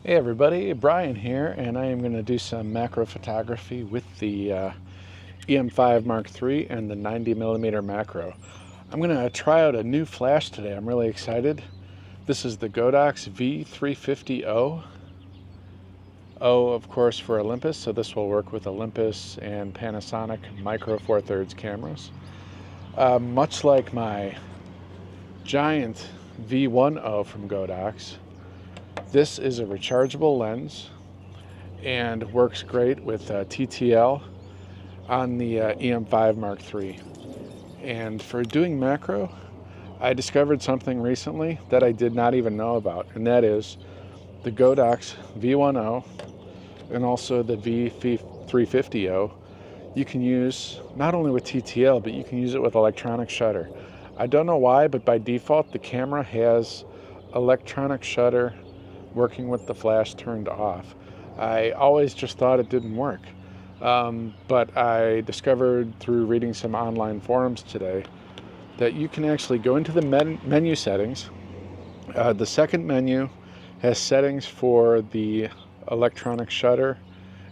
Hey everybody, Brian here, and I am going to do some macro photography with the EM5 Mark III and the 90mm macro. I'm going to try out a new flash today. I'm really excited. This is the Godox V350O. O, of course, for Olympus, so this will work with Olympus and Panasonic Micro Four Thirds cameras. Much like my giant V1O from Godox, this is a rechargeable lens and works great with TTL on the EM5 Mark III. And for doing macro, I discovered something recently that I did not even know about, and that is the Godox V1O and also the V350O. You can use not only with TTL, but you can use it with electronic shutter. I don't know why, but by default, the camera has electronic shutter working with the flash turned off. I always just thought it didn't work. But I discovered through reading some online forums today that you can actually go into the menu settings. The second menu has settings for the electronic shutter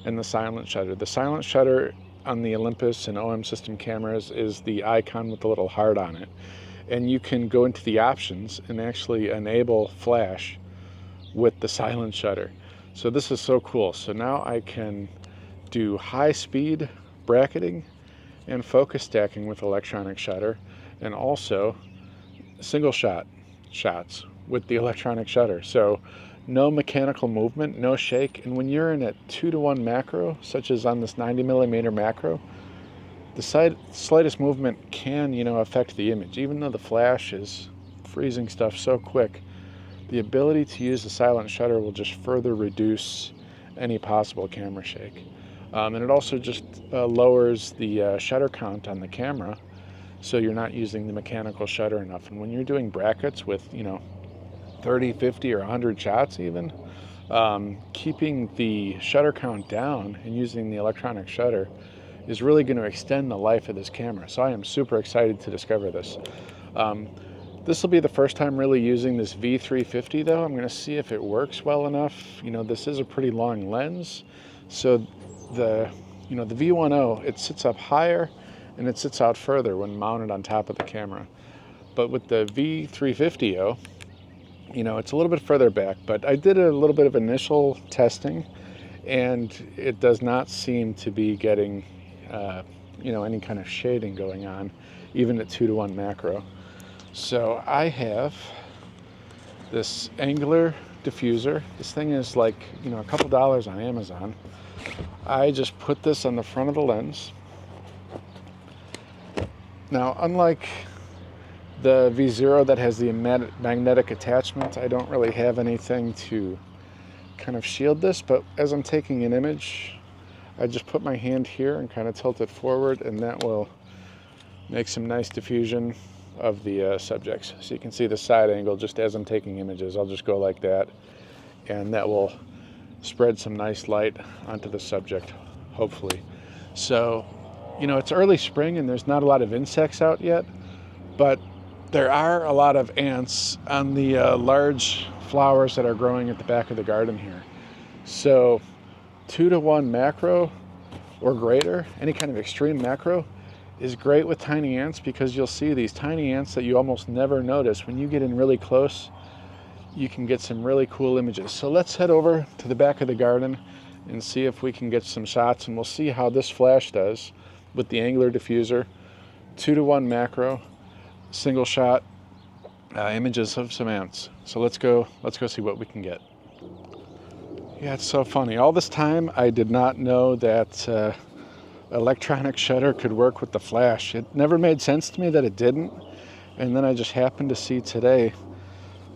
and the silent shutter. The silent shutter on the Olympus and OM system cameras is the icon with the little heart on it. And you can go into the options and actually enable flash with the silent shutter. So this is so cool. So now I can do high speed bracketing and focus stacking with electronic shutter, and also single shots with the electronic shutter. So no mechanical movement, no shake. And when you're in a 2:1 macro, such as on this 90mm macro, the slightest movement can, affect the image. Even though the flash is freezing stuff so quick, the ability to use the silent shutter will just further reduce any possible camera shake. And it also just lowers the shutter count on the camera, so you're not using the mechanical shutter enough. And when you're doing brackets with, 30, 50, or 100 shots even, keeping the shutter count down and using the electronic shutter is really going to extend the life of this camera. So I am super excited to discover this. This will be the first time really using this V350 though. I'm going to see if it works well enough. This is a pretty long lens. So the V1O, it sits up higher and it sits out further when mounted on top of the camera. But with the V350O, it's a little bit further back, but I did a little bit of initial testing and it does not seem to be getting, any kind of shading going on, even at 2:1 macro. So I have this angular diffuser. This thing is like, a couple dollars on Amazon. I just put this on the front of the lens. Now, unlike the V0 that has the magnetic attachment, I don't really have anything to kind of shield this, but as I'm taking an image, I just put my hand here and kind of tilt it forward, and that will make some nice diffusion of the subjects. So you can see the side angle just as I'm taking images. I'll just go like that, and that will spread some nice light onto the subject, hopefully. So, it's early spring and there's not a lot of insects out yet, but there are a lot of ants on the large flowers that are growing at the back of the garden here. So 2:1 macro or greater, any kind of extreme macro, is great with tiny ants, because you'll see these tiny ants that you almost never notice. When you get in really close, you can get some really cool images. So let's head over to the back of the garden and see if we can get some shots, and we'll see how this flash does with the angular diffuser, 2:1 macro, single shot images of some ants. So let's go see what we can get. Yeah, it's so funny. All this time I did not know that electronic shutter could work with the flash. It never made sense to me that it didn't. And then I just happened to see today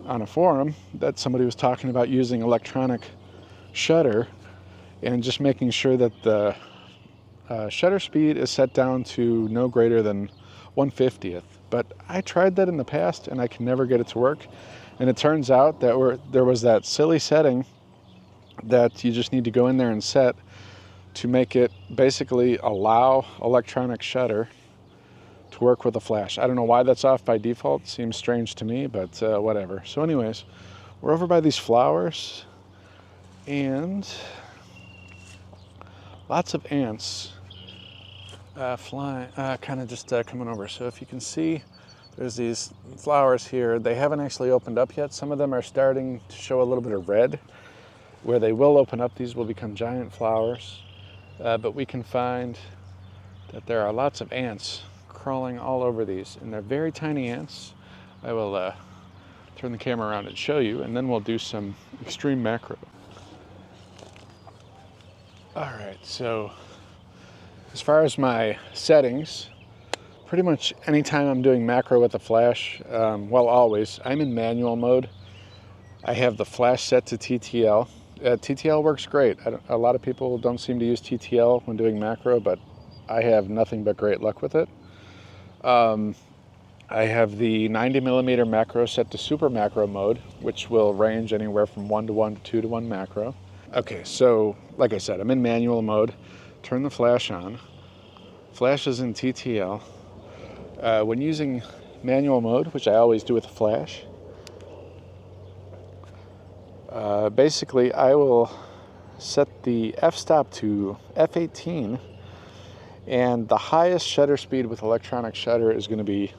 on a forum that somebody was talking about using electronic shutter and just making sure that the shutter speed is set down to no greater than 1/50th. But I tried that in the past and I can never get it to work. And it turns out that there was that silly setting that you just need to go in there and set to make it basically allow electronic shutter to work with a flash. I don't know why that's off by default. Seems strange to me, but whatever. So anyways, we're over by these flowers, And lots of ants flying, kind of just coming over. So if you can see, there's these flowers here. They haven't actually opened up yet. Some of them are starting to show a little bit of red. Where they will open up, these will become giant flowers. But we can find that there are lots of ants crawling all over these, and they're very tiny ants. I will turn the camera around and show you, and then we'll do some extreme macro. All right, so as far as my settings, pretty much anytime I'm doing macro with the flash, well, always, I'm in manual mode. I have the flash set to TTL. TTL works great. A lot of people don't seem to use TTL when doing macro, but I have nothing but great luck with it. I have the 90 millimeter macro set to super macro mode, which will range anywhere from 1:1 to 2:1 macro. Okay, so like I said, I'm in manual mode. Turn the flash on. Flash is in TTL. When using manual mode, which I always do with the flash, basically I will set the f-stop to f18, and the highest shutter speed with electronic shutter is going to be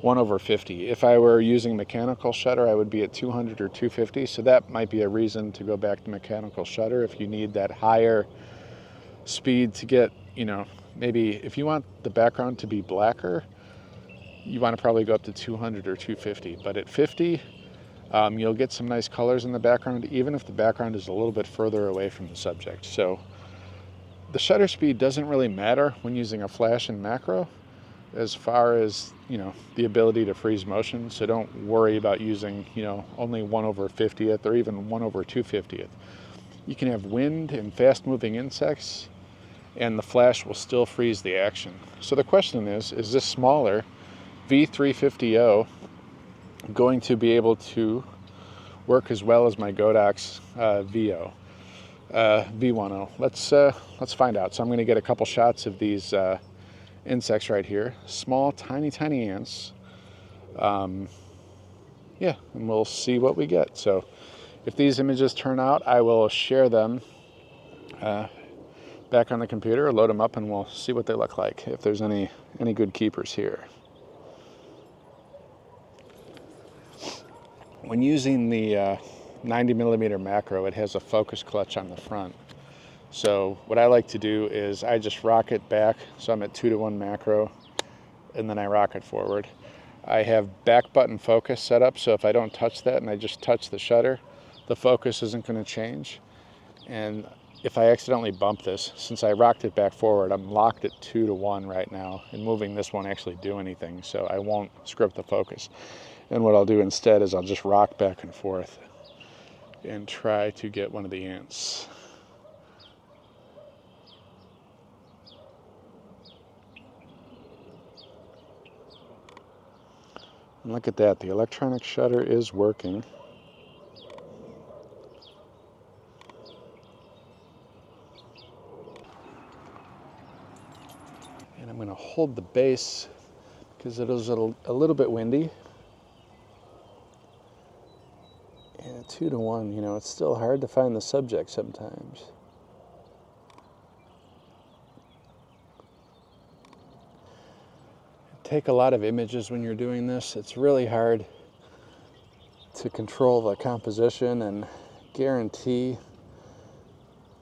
1/50. If I were using mechanical shutter, I would be at 200 or 250, so that might be a reason to go back to mechanical shutter if you need that higher speed to get, maybe if you want the background to be blacker, you want to probably go up to 200 or 250, but at 50, you'll get some nice colors in the background, even if the background is a little bit further away from the subject. So the shutter speed doesn't really matter when using a flash and macro, as far as the ability to freeze motion. So don't worry about using only 1/50th or even 1/250th. You can have wind and fast moving insects and the flash will still freeze the action. So the question is this smaller V350 going to be able to work as well as my Godox V10? Let's find out. So I'm going to get a couple shots of these insects right here, small tiny ants. And we'll see what we get. So if these images turn out, I will share them back on the computer, load them up, and we'll see what they look like, if there's any good keepers here. When using the 90 millimeter macro, it has a focus clutch on the front. So what I like to do is I just rock it back, so I'm at 2:1 macro, and then I rock it forward. I have back button focus set up, so if I don't touch that and I just touch the shutter, the focus isn't going to change. And if I accidentally bump this, since I rocked it back forward, I'm locked at 2:1 right now, and moving this won't actually do anything, so I won't screw up the focus. And what I'll do instead is I'll just rock back and forth and try to get one of the ants. And look at that, the electronic shutter is working. And I'm going to hold the base because it is a little bit windy. And 2:1, it's still hard to find the subject sometimes. Take a lot of images when you're doing this. It's really hard to control the composition and guarantee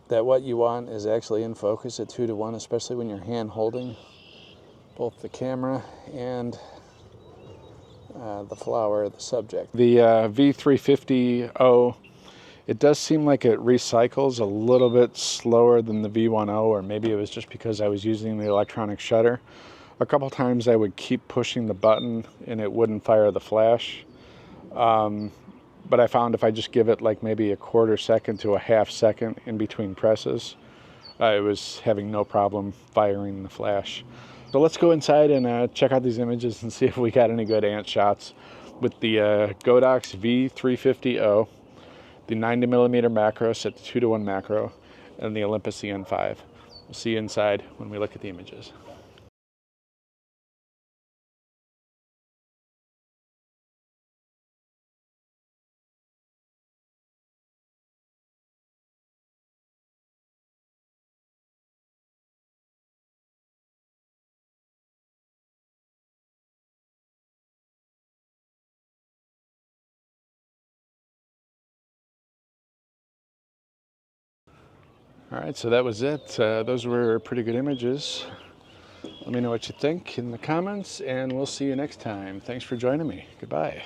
that what you want is actually in focus at 2:1, especially when you're hand holding both the camera and the flower, the subject. The V350, it does seem like it recycles a little bit slower than the V10, or maybe it was just because I was using the electronic shutter. A couple times I would keep pushing the button and it wouldn't fire the flash. But I found if I just give it like maybe a 1/4 second to a 1/2 second in between presses, it was having no problem firing the flash. So let's go inside and check out these images and see if we got any good ant shots with the Godox V350, the 90 millimeter macro set to 2:1 macro, and the Olympus EN5. We'll see you inside when we look at the images. All right, so that was it. Those were pretty good images. Let me know what you think in the comments, and we'll see you next time. Thanks for joining me. Goodbye.